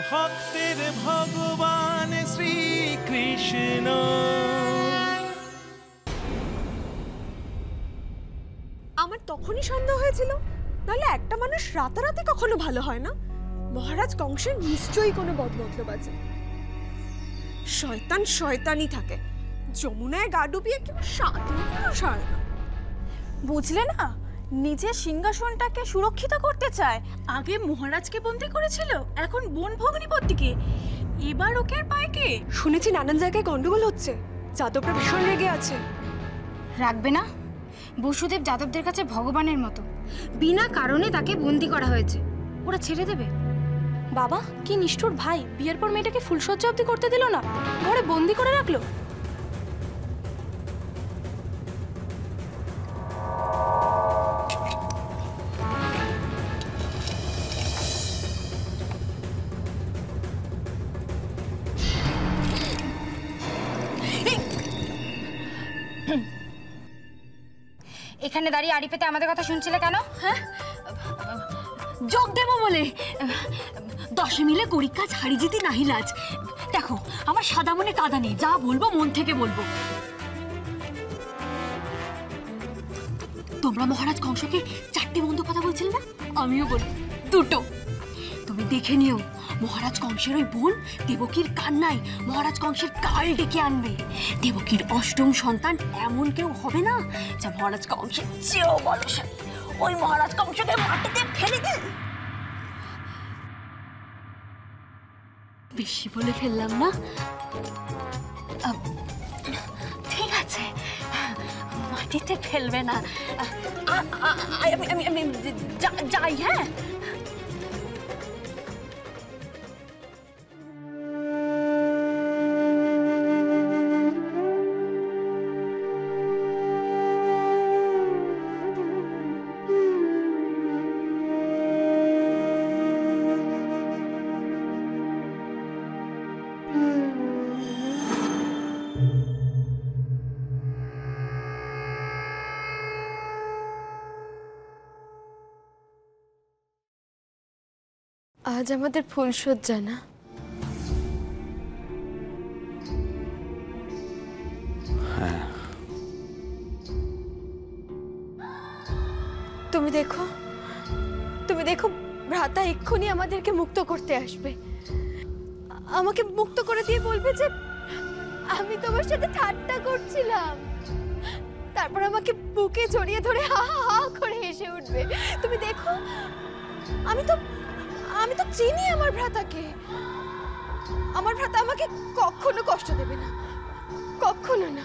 ভক্তের ভগবান শ্রীকৃষ্ণ। আমার তখনই সন্দেহ হয়েছিল, তাহলে একটা মানুষ রাতারাতি কখনো ভালো হয় না। মহারাজ কংসের নিশ্চয়ই কোনো বদমতলব আছে। শয়তান শয়তানই থাকে, যমুনায় গা ডুবিয়ে কেউ সাঁতার না। বুঝলে না, নিজের সিংহাসনটাকে সুরক্ষিত করতে চায়। আগে মহারাজকে বন্দি করেছিল, এখন বোন ভগ্নিপতিকে, এবার ওকে আর পায় কে? শুনেছি নানান জায়গায় গন্ডগোল হচ্ছে, যাদবরা ভীষণ রেগে আছে। রাখবে না? বসুদেব যাদবদের কাছে ভগবানের মতো, বিনা কারণে তাকে বন্দি করা হয়েছে, ওরা ছেড়ে দেবে? বাবা কি নিষ্ঠুর ভাই, বিয়ের পর মেয়েটাকে ফুলসজ্জা অবধি করতে দিল না, ঘরে বন্দি করে রাখলো। এখানে দাঁড়িয়ে আড়ি পেতে আমাদের কথা শুনছিলে কেন? হ্যাঁ, যোগ দেবো বলে। 10 মিলে করি কাজ, হারি জিতি নাহি লাজ। দেখো আমার সাদা মনে কাদা নেই, যা বলবো মন থেকে বলবো। তোমরা মহারাজ কংসকে 4টে মন্দ কথা বলছিলে না, আমিও বলি 2টো। তুমি দেখে নিও, মহারাজ কংসের ওই বোন দেবকীর কান্নায় মহারাজ কংসের কাল ডেকে আনবে। দেবকীর 8ম সন্তান এমন কেউ হবে না যা মহারাজ কংসের চেয়েও বলশালী। ওই মহারাজ কংসকে মাটিতে ফেলে দে। বেশি বলে ফেললাম না? ঠিক আছে, মাটিতে ফেলবে না। আমি যাই। হ্যাঁ, আজ আমাদের ফুলসজ্জা না? তুমি দেখো, ভ্রাতা এক্ষুনি আমাদেরকে মুক্ত করতে আসবে। আমাকে মুক্ত করে দিয়ে বলবে যে আমি তোমার সাথে ঠাট্টা করছিলাম। তারপর আমাকে বুকে জড়িয়ে ধরে হা হা করে হেসে উঠবে। তুমি দেখো, আমি তো চিনি আমার ভ্রাতাকে। আমার ভ্রাতা আমাকে কখনো কষ্ট দেবে না, কখনো না।